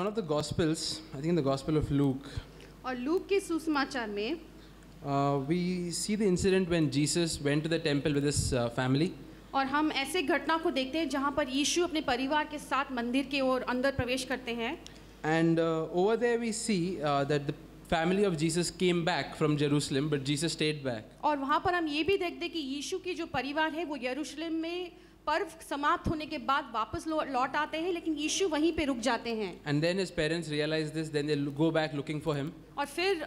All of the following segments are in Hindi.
one of the Gospels, I think in the Gospel of Luke, और लूक के सुसमाचार में we see the incident when Jesus went to the temple with his family. और हम ऐसे घटना को देखते हैं जहाँ पर यीशु अपने परिवार के साथ मंदिर के ओर अंदर प्रवेश करते हैं. And over there we see that the family of Jesus came back from Jerusalem, but Jesus stayed back. और वहाँ पर हम ये भी देखते हैं कि यीशु की जो परिवार है वो यरूशलेम में पर्व समाप्त होने के बाद वापस लौट आते हैं, लेकिन यीशु वहीं पे रुक जाते हैं. And then his parents realize this, then they go back looking for him. और फिर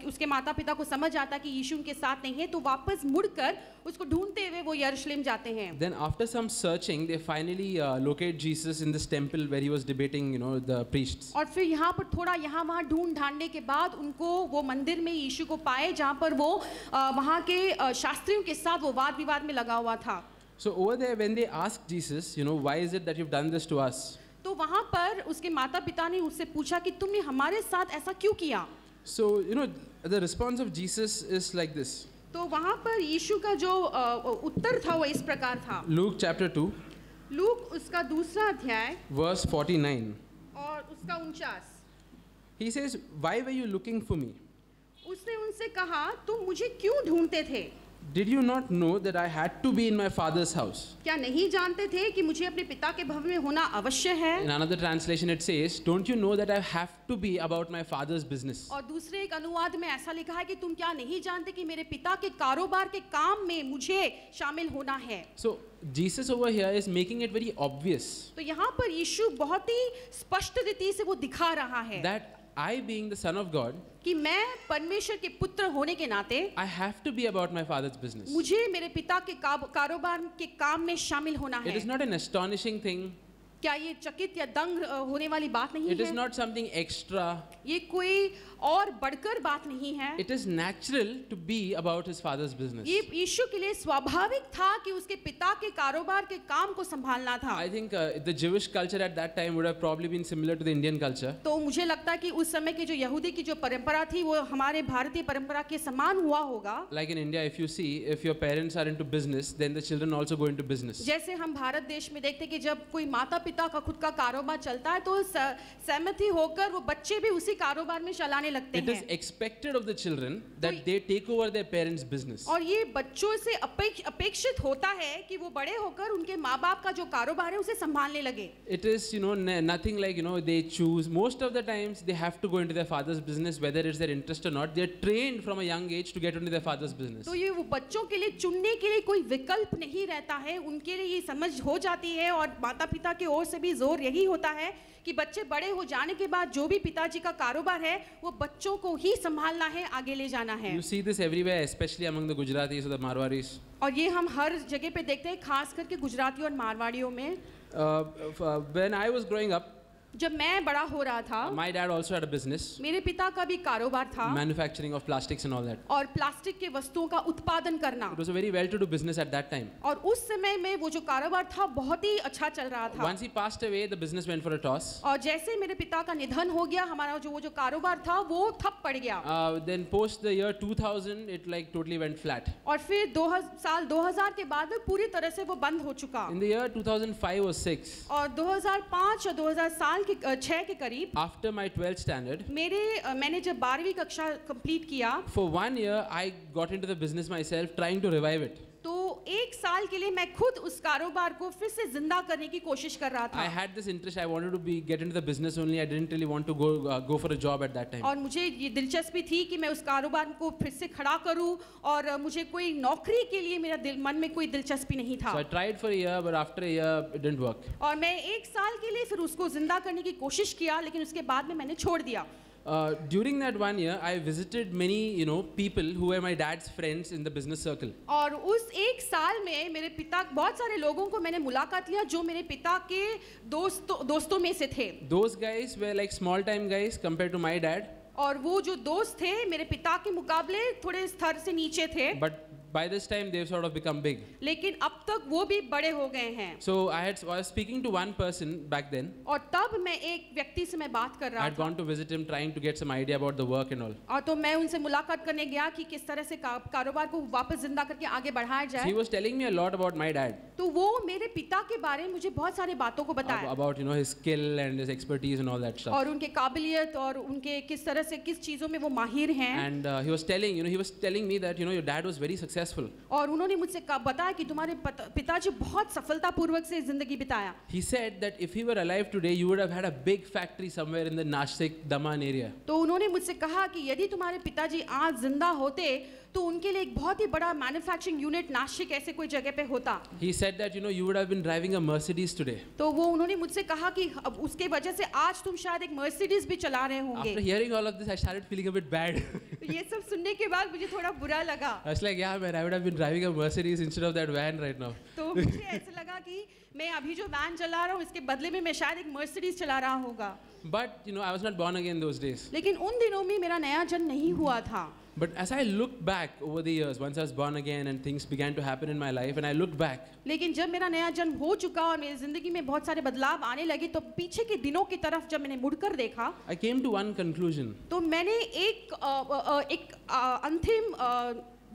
उसके माता पिता को समझ आता कि यीशु उनके साथ नहीं है, तो वापस मुड़कर उसको ढूंढते हुए वो यरूशलेम जाते हैं. Then after some searching, they finally locate Jesus in this temple where he was debating, the priests. और फिर यहाँ पर थोड़ा यहाँ वहाँ ढूंढ ढांडने के बाद उनको वो मंदिर में यीशु को पाए, जहाँ पर वो वहाँ के शास्त्रियों के साथ वो वाद विवाद में लगा हुआ था. So over there, when they asked Jesus, why is it that you've done this to us? तो वहाँ पर उसके माता पिता ने उससे पूछा कि तुमने हमारे साथ ऐसा क्यों किया? So the response of Jesus is like this. तो वहाँ पर यीशु का जो उत्तर था वो इस प्रकार था. Luke chapter 2, लूक उसका दूसरा अध्याय verse 49. और उसका 49. He says, why were you looking for me? उसने उनसे कहा, तुम मुझे क्यों ढूंढते थे? Did you not know that I had to be in my father's house? क्या नहीं जानते थे कि मुझे अपने पिता के भवन में होना अवश्य है? In another translation it says, don't you know that I have to be about my father's business? और दूसरे एक अनुवाद में ऐसा लिखा है कि तुम क्या नहीं जानते कि मेरे पिता के कारोबार के काम में मुझे शामिल होना है? So Jesus over here is making it very obvious. तो यहाँ पर यीशु बहुत ही स्पष्ट रीति से वो दिखा रहा है That I, being the son of God, कि मैं परमेश्वर के पुत्र होने के नाते I have to be about my father's business. मुझे मेरे पिता के कारोबार के काम में शामिल होना It है. is not an astonishing thing. क्या ये चकित या दंग होने वाली बात नहीं It is है? not something extra. ये कोई और बढ़कर बात नहीं है. It is natural to be about his father's business. ये यीशु के लिए स्वाभाविक था कि उसके पिता के कारोबार के काम को संभालना था. I think the Jewish culture at that time would have probably been similar to the Indian culture. तो मुझे लगता है कि उस समय की जो यहूदी की जो परंपरा थी वो हमारे भारतीय परंपरा के समान हुआ होगा. Like in India, if you see, if your parents are into business, then the children also go into business. जैसे हम भारत देश में देखते हैं कि जब कोई माता पिता का खुद का कारोबार चलता है तो सहमति होकर वो बच्चे भी उसी कारोबार में चलाने लगते It is हैं. expected of the children that they take over their parents' business. और ये बच्चों से अपेक्षित होता है कि वो बड़े होकर उनके माँ बाप का जो कारोबार है उसे संभालने लगे. It is nothing like they choose. Most of the times they have to go into their father's business, whether it's their interest or not. They are trained from a young age to get into their father's business. तो ये वो बच्चों के लिए चुनने के लिए कोई विकल्प नहीं रहता है. उनके लिए ये समझ हो जाती है और माता पिता की ओर से भी जोर यही होता है कि बच्चे बड़े हो जाने के बाद जो भी पिताजी का कारोबार है वो बच्चों को ही संभालना है, आगे ले जाना है. You see this everywhere, especially among the Gujaratis or the Marwaris. और ये हम हर जगह पे देखते हैं, खास करके गुजराती और मारवाड़ियों में. When I was growing up, जब मैं बड़ा हो रहा था, my dad also had a business, मेरे पिता का भी कारोबार था, manufacturing of plastics and all that. और प्लास्टिक के वस्तुओं का उत्पादन करना. It was a very well-to-do business at that time. और उस समय में वो जो कारोबार था बहुत ही अच्छा चल रहा था. Once he passed away, the business went for a toss. और जैसे मेरे पिता का निधन हो गया, हमारा जो कारोबार था वो ठप पड़ गया. Then post the year 2000, it like totally went flat. और फिर साल 2000 के बाद में पूरी तरह से वो बंद हो चुका. In the year 2005 or 6, और 2005 और 2006 के करीब, after my 12th standard, मैंने जब 12वीं कक्षा कंप्लीट किया, for 1 year I got into the business myself, trying to revive it. तो एक साल के लिए मैं खुद उस कारोबार को फिर से जिंदा करने की कोशिश कर रहा था. I had this interest. I wanted to get into the business only. I didn't really want to go for a job at that time. और मुझे ये दिलचस्पी थी कि मैं उस कारोबार को फिर से खड़ा करूं, और मुझे कोई नौकरी के लिए मेरा मन में कोई दिलचस्पी नहीं था. So I tried for a year, but after a year it didn't work. और मैं एक साल के लिए फिर उसको जिंदा करने की कोशिश किया, लेकिन उसके बाद में मैंने छोड़ दिया. During that 1 year, I visited many, people who were my dad's friends in the business circle. और उस एक साल में मेरे पिता बहुत सारे लोगों को मैंने मुलाकात लिया जो मेरे पिता के दोस्तों में से थे. Those guys were like small time guys compared to my dad. और वो जो दोस्त थे मेरे पिता के मुकाबले थोड़े स्तर से नीचे थे. But by this time they've sort of become big. लेकिन अब तक वो भी बड़े हो गए हैं। So I was speaking to one person back then. और तब मैं एक व्यक्ति से मैं बात कर I रहा had था gone to visit him, trying to get some idea about the work and all. और तो मैं उनसे मुलाकात करने गया कि किस तरह से कारोबार को वापस जिंदा करके आगे बढ़ाया So he जाए। was telling me a lot about my dad, तो वो मेरे पिता के बारे में मुझे बहुत सारी बातों को बताया about his skill and his expertise and all that stuff. और उनके काबिलियत और उनके किस तरह से किस चीजों में वो माहिर हैं। And he was telling me that your dad was very successful. और उन्होंने मुझसे बताया कि तुम्हारे पिताजी बहुत सफलतापूर्वक से जिंदगी बिताया। He said that if he were alive today, you would have had a big factory somewhere in the Nashik, Daman area. तो उन्होंने मुझसे कहा कि यदि तुम्हारे पिताजी आज जिंदा होते तो उनके लिए एक बहुत ही बड़ा मैन्युफैक्चरिंग यूनिट नासिक ऐसे कोई जगह पे होता। He said that you would have been driving a Mercedes today. तो वो उन्होंने मुझसे कहा कि अब उसके वजह से आज तुम शायद एक मर्सिडीज भी चला रहे होंगे। After hearing all of this, I started feeling a bit bad. ये सब सुनने के बाद मुझे थोड़ा बुरा लगा। I was like, yeah man, I would have been driving a Mercedes instead of that van right now. तो मुझे ऐसा लगा कि मैं अभी जो वैन चला रहा हूँ इसके बदले में मैं शायद एक मर्सिडीज चला रहा होगा। But I was not born again those days. लेकिन उन दिनों में मेरा नया जन्म नहीं हुआ था। But as I looked back over the years, once I was born again and things began to happen in my life, and I looked back, लेकिन जब मेरा नया जन्म हो चुका और मेरी जिंदगी में बहुत सारे बदलाव आने लगे तो पीछे के दिनों की तरफ जब मैंने मुड़कर देखा I came to one conclusion. तो मैंने एक अंतिम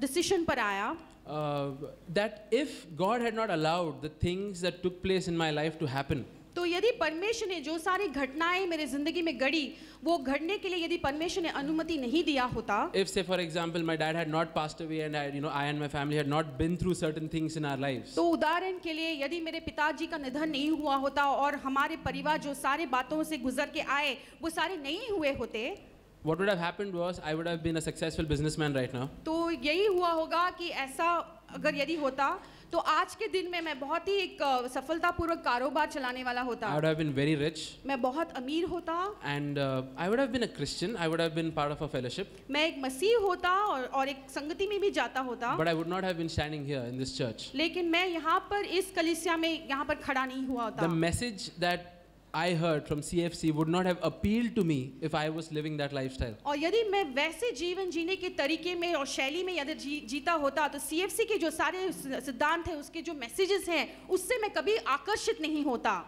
डिसीजन पर आया That if God had not allowed the things that took place in my life to happen, तो यदि परमेश्वर ने जो सारी घटनाएं मेरे जिंदगी में घड़ी वो घटने के लिए यदि परमेश्वर ने अनुमति नहीं दिया होता, if say for example my dad had not passed away and I and my family had not been through certain things in our lives, तो उदाहरण के लिए यदि मेरे पिताजी का निधन नहीं हुआ होता और हमारे परिवार जो सारे बातों से गुजर के आए वो सारे नहीं हुए होते, what would have happened was I would have been a successful businessman right now. तो यही हुआ होगा कि ऐसा अगर यदि होता तो आज के दिन में मैं बहुत ही एक सफलतापूर्वक कारोबार चलाने वाला होता। I would have been very rich. मैं बहुत अमीर होता। And I would have been a Christian. I would have been part of a fellowship. मैं एक मसीह होता और एक संगति में भी जाता होता। But I would not have been standing here in this church. लेकिन मैं यहाँ पर इस कलीसिया में यहाँ पर खड़ा नहीं हुआ होता। The message that I heard from CFC would not have appealed to me if I was living that lifestyle. और यदि मैं वैसे जीवन जीने के तरीके में और शैली में यदि जीता होता तो CFC के जो सारे सिद्धांत हैं उसके जो मैसेजेस हैं उससे मैं कभी आकर्षित नहीं होता।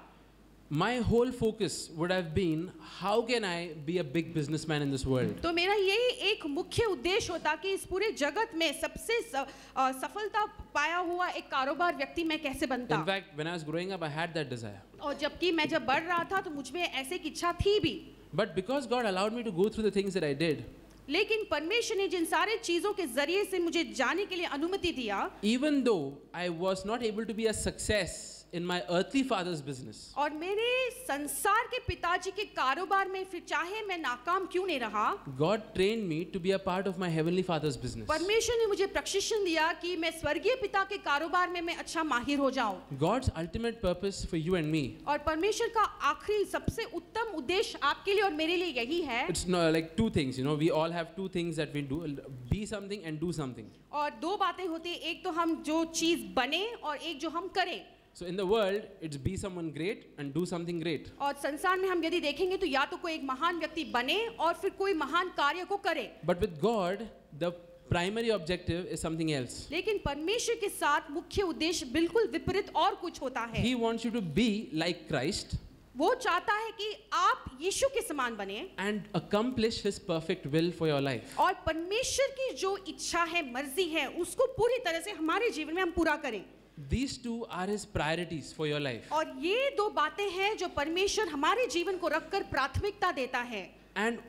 My whole focus would have been how can I be a big businessman in this world. तो मेरा यही एक मुख्य उद्देश्य होता कि इस पूरे जगत में सबसे सफलता पाया हुआ एक कारोबार व्यक्ति मैं कैसे बनता। In fact, when I was growing up, I had that desire. और जबकि मैं जब बढ़ रहा था तो मुझ में ऐसे की इच्छा थी भी। But because God allowed me to go through the things that I did, लेकिन परमेश्वर ने जिन सारे चीजों के जरिए से मुझे जाने के लिए अनुमति दिया, even though I was not able to be a success in my earthly father's business, और मेरे संसार के पिताजी के कारोबार में फिर चाहे मैं नाकाम क्यों नहीं रहा, God trained me to be a part of my heavenly father's business. परमेश्वर ने मुझे प्रशिक्षण दिया कि मैं स्वर्गीय पिता के कारोबार में मैं अच्छा माहिर हो जाऊं। God's ultimate purpose for you and me, और परमेश्वर का आखिरी सबसे उत्तम उद्देश्य आपके लिए और मेरे लिए यही है। it's not like two things, we all have two things that we do, be something and do something. और दो बातें होती हैं, एक तो हम जो चीज बने और एक जो हम करें। So in the world, it's be someone great and do something great. और संसार में हम यदि देखेंगे तो या तो कोई एक महान व्यक्ति बने और फिर कोई महान कार्य को करे। But with God, the primary objective is something else. लेकिन परमेश्वर के साथ मुख्य उद्देश्य बिल्कुल विपरीत और कुछ होता है। He wants you to be like Christ. वो चाहता है कि आप यीशु के समान बने and accomplish His perfect will for your life. और परमेश्वर की जो इच्छा है, मर्जी है, उसको पूरी तरह से हमारे जीवन में हम पूरा करें। These two are His priorities for your life. और ये दो बातें हैं जो परमेश्वर हमारे जीवन को रखकर प्राथमिकता देता है। And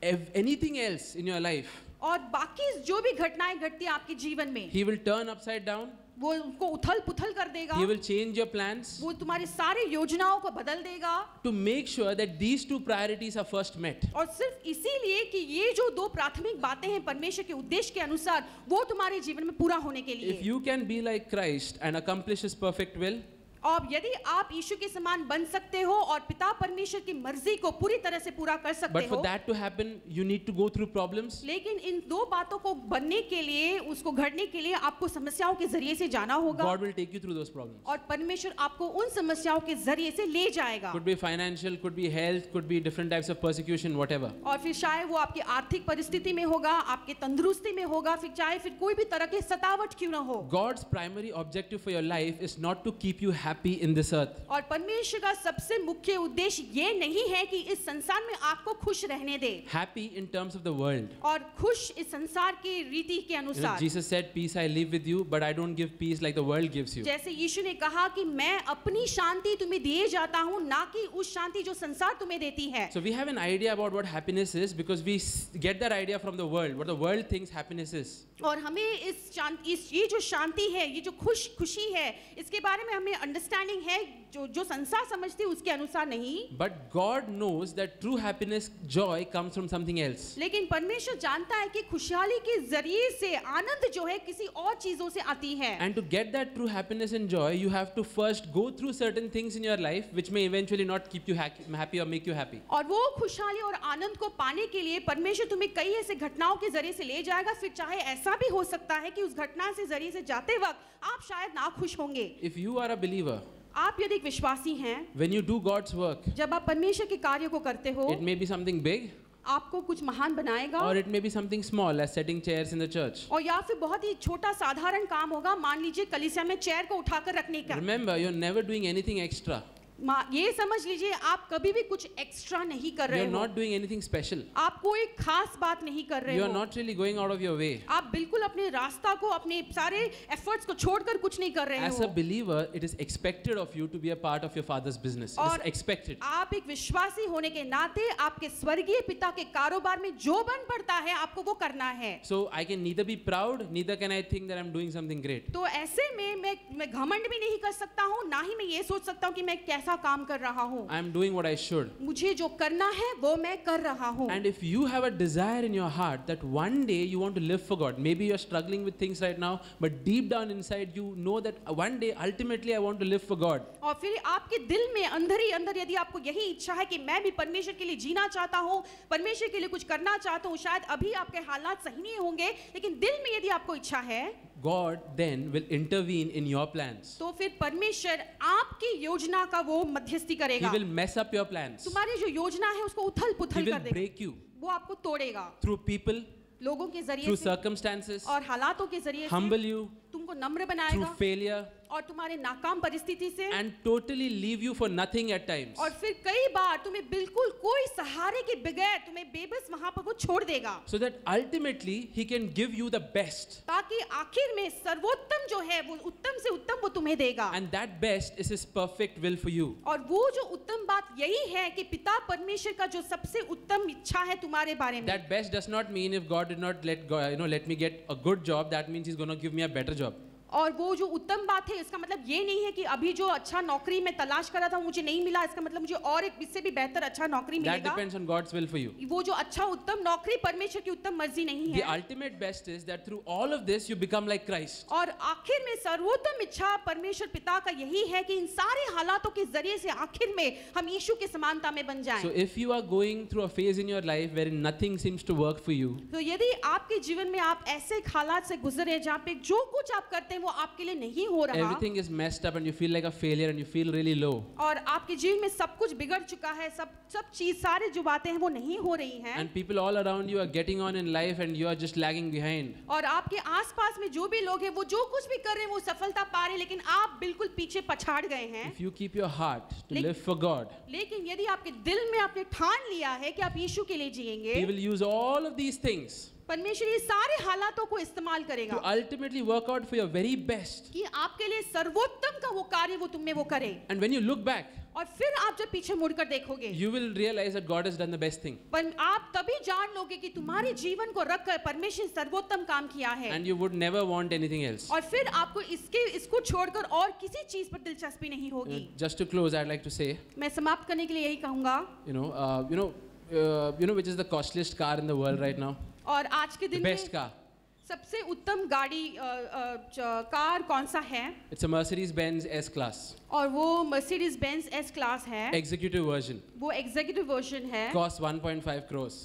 if anything else in your life, और बाकी जो भी घटनाएं घटती हैं आपके जीवन में, He will turn upside down. वो उनको उथल पुथल कर देगा। He will change your plans वो तुम्हारी सारी योजनाओं को बदल देगा। to make sure that these two priorities are first met. और सिर्फ इसीलिए कि ये जो दो प्राथमिक बातें हैं परमेश्वर के उद्देश्य के अनुसार वो तुम्हारे जीवन में पूरा होने के लिए। If you can be like Christ and accomplish His perfect will, और यदि आप यीशु के समान बन सकते हो और पिता परमेश्वर की मर्जी को पूरी तरह से पूरा कर सकते But for हो, that to happen, you need to go through problems. लेकिन इन दो बातों को बनने के लिए, उसको घड़ने के लिए आपको समस्याओं के जरिए से जाना होगा God will take you through those problems. और परमेश्वर आपको उन समस्याओं के जरिए से ले जाएगा। Could be financial, could be health, could be different types of persecution, whatever. और फिर चाहे वो आपकी आर्थिक परिस्थिति में होगा, आपके तंदुरुस्ती में होगा, फिर चाहे फिर कोई भी तरह की सतावट क्यों ना हो। God's primary objective for your life is not to keep you happy in this earth. और परमेश्वर का सबसे मुख्य उद्देश्य ये नहीं है कि इस संसार में आपको खुश रहने दे, Happy in terms of the world. और खुश इस संसार की रीति के You know, अनुसार। Jesus said, "Peace I leave with you, but I don't give peace like the world gives you." जैसे यीशु ने कहा कि मैं अपनी शांति तुम्हें दिए जाता हूँ, ना कि उस शांति जो संसार तुम्हें देती है। So we have an idea about what happiness is because we get that idea from the world, what the world thinks happiness is. और हमें ये जो शांति है, ये जो खुशी है, इसके बारे में हमें अंडरस्टैंडिंग है जो संसार समझती है उसके अनुसार नहीं। But God knows that true happiness, joy comes from something else. लेकिन परमेश्वर जानता है कि खुशहाली के जरिए से आनंद जो है किसी और चीजों से आती है। And to get that true happiness and joy, you have to first go through certain things in your life which may eventually not keep you happy or make you happy. और वो खुशहाली और आनंद को पाने के लिए परमेश्वर तुम्हें कई ऐसे घटनाओं के जरिए से ले जाएगा। फिर चाहे ऐसा भी हो सकता है कि उस घटना से जरिए से जाते वक्त आप शायद ना खुश होंगे। If you are a believer, आप यदि एक विश्वासी हैं, when you do God's work, जब आप परमेश्वर के कार्य को करते हो, it may be something big आपको कुछ महान बनाएगा, or it may be something small as setting chairs in the church. और या फिर बहुत ही छोटा साधारण काम होगा, मान लीजिए कलीसिया में चेयर को उठाकर रखने का। Remember, you're never doing anything extra. ये समझ लीजिए आप कभी भी कुछ एक्स्ट्रा नहीं कर रहे You're हो, not doing anything special. आप कोई खास बात नहीं कर रहे You're हो, not really going out of your way. आप बिल्कुल अपने रास्ता को, अपने सारे एफर्ट्स को छोड़कर कुछ नहीं कर रहे As a हो। believer, it is expected of you to be a part of your Father's business. It और is expected. आप एक विश्वासी होने के नाते आपके स्वर्गीय पिता के कारोबार में जो बन पड़ता है आपको वो करना है। So I can neither be proud, neither can I think that I'm doing something great. तो ऐसे में मैं घमंड भी नहीं कर सकता हूँ, ना ही मैं ये सोच सकता हूँ कि मैं कैसा काम कर रहा हूँ। I'm doing what I should. मुझे जो करना है वो मैं कर रहा हूँ। And if you have a desire in your heart that one day you want to live for God, maybe you're struggling with things right now, but deep down inside you know that one day ultimately I want to live for God. और फिर आपके दिल में अंदर ही अंदर यदि आपको यही इच्छा है कि मैं भी परमेश्वर के लिए जीना चाहता हूँ, परमेश्वर के लिए कुछ करना चाहता हूँ, शायद अभी आपके हालात सही नहीं होंगे, लेकिन दिल में यदि आपको इच्छा है, God then will intervene in your plans. तो फिर परमेश्वर आपकी योजना का वो मध्यस्थी He करेगा। will mess up your plans. तुम्हारी जो योजना है उसको उथल He पुथल will कर देगा, break you वो आपको तोड़ेगा through people, लोगों के जरिए through से circumstances, और हालातों के जरिए से, humble you तुमको नम्र through बनाएगा failure, और तुम्हारे नाकाम परिस्थिति से, and totally leave you for nothing at times. और फिर कई बार तुम्हें बिल्कुल कोई सहारे के बगैर तुम्हें बेबस वहां पर वो छोड़ देगा, So that ultimately He can give you the best. ताकि आखिर में सर्वोत्तम जो है वो उत्तम से उत्तम वो तुम्हें देगा। And that best is His perfect will for you. और वो जो उत्तम बात यही है कि पिता परमेश्वर का जो सबसे उत्तम इच्छा है तुम्हारे बारे में, That best does not mean if God did not let me get a good job, that means He's going to give me a better job. और वो जो उत्तम बात है इसका मतलब ये नहीं है कि अभी जो अच्छा नौकरी मैं तलाश कर रहा था मुझे नहीं मिला, इसका मतलब मुझे और एक इससे भी बेहतर अच्छा नौकरी That मिलेगा। depends on God's will for you. वो जो अच्छा उत्तम नौकरी परमेश्वर की उत्तम मर्जी नहीं The है। ultimate best is that through all of this you become like Christ. और आखिर में सर्वोत्तम इच्छा परमेश्वर पिता का यही है कि इन सारे हालातों के जरिए से आखिर में हम यीशु के समानता में बन जाएं। So if you are going through a phase in your life wherein nothing seems to work for you, तो यदि आपके जीवन में आप ऐसे एक हालात से गुजरे हैं जहाँ पे जो कुछ आप करते हैं वो आपके लिए नहीं हो रहा, everything is messed up and you feel like a failure and you feel really low, और आपके जीवन में सब कुछ बिगड़ चुका है, सब चीज सारे जो बातें हैं वो नहीं हो रही हैं, and people all around you are getting on in life and you are just lagging behind, और आपके आसपास में जो भी लोग हैं वो जो कुछ भी कर रहे हैं वो सफलता पा रहे हैं, लेकिन आप बिल्कुल पीछे पछाड़ गए हैं। if you keep your heart to Like- live for God, लेकिन यदि आपके दिल में आपने ठान लिया है कि आप यीशु के लिए जिएंगे, He will use all of these things परमेश्वर ये सारे हालातों को इस्तेमाल to करेगा ultimately work out for your very best. कि आपके लिए सर्वोत्तम का वो कार्य वो तुम में वो करे। And when you look back, और फिर आप जब पीछे मुड़कर देखोगे, you will realize that God has done the best thing. पर आप तभी जान लोगे कि तुम्हारे जीवन को रखकर परमेश्वर ने सर्वोत्तम काम किया है, And you would never want anything else. और फिर आपको इसको छोड़कर और किसी चीज पर दिलचस्पी नहीं होगी। Just to close, I'd like to say, मैं समाप्त करने के लिए यही कहूंगा, which is the costliest car in the world right now? और आज के The दिन best में car. सबसे उत्तम गाड़ी कार कौन सा है? It's a Mercedes-Benz S-Class. और वो मर्सिडीज बेंज एस क्लास है। Executive version. वो एग्जीक्यूटिव वर्जन है। Costs 1.5 crores.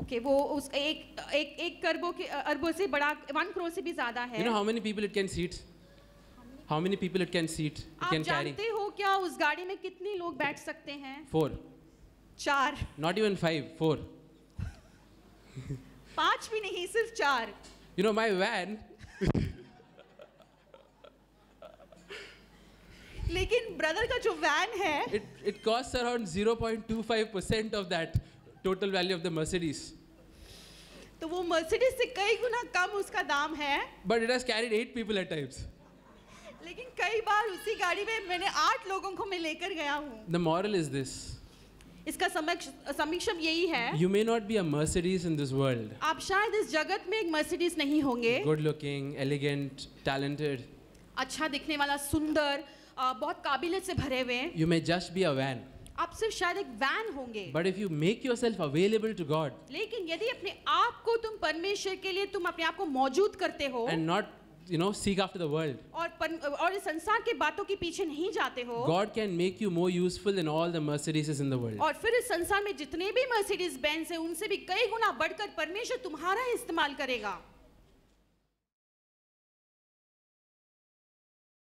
ओके, वो उस एक अरबों से बड़ा 1 करोड़ से भी ज्यादा है। You know how many people it can seat? How many people it can seat? It आप can carry? जानते हो क्या उस गाड़ी में कितने लोग बैठ सकते हैं? 4. 4। Not even 5. 4. 5 भी नहीं, सिर्फ 4। You know my van. लेकिन ब्रदर का जो वैन है, It costs around 0.25% of that total value of the Mercedes. तो वो मर्सिडीज से कई गुना कम उसका दाम है। But it has carried 8 people at times. लेकिन कई बार उसी गाड़ी में मैंने 8 लोगों को मैं लेकर गया हूँ। The moral is this. इसका समीक्षम यही है, You may not be a Mercedes in this world. आप शायद इस जगत में एक मर्सिडीज नहीं होंगे, Good looking, elegant, talented. अच्छा दिखने वाला, सुंदर, बहुत काबिलियत से भरे हुए। You may just be a van. आप सिर्फ शायद एक वैन होंगे। But if you make yourself available to God लेकिन यदि अपने आप को तुम परमेश्वर के लिए तुम अपने आप को मौजूद करते हो and not, seek after the world, और इस संसार के बातों के पीछे नहीं जाते हो, God can make you more useful than all the Mercedeses in the world. और फिर इस संसार में जितने भी मर्सिडीज बेंज है उनसे भी कई गुना बढ़कर परमेश्वर तुम्हारा इस्तेमाल करेगा।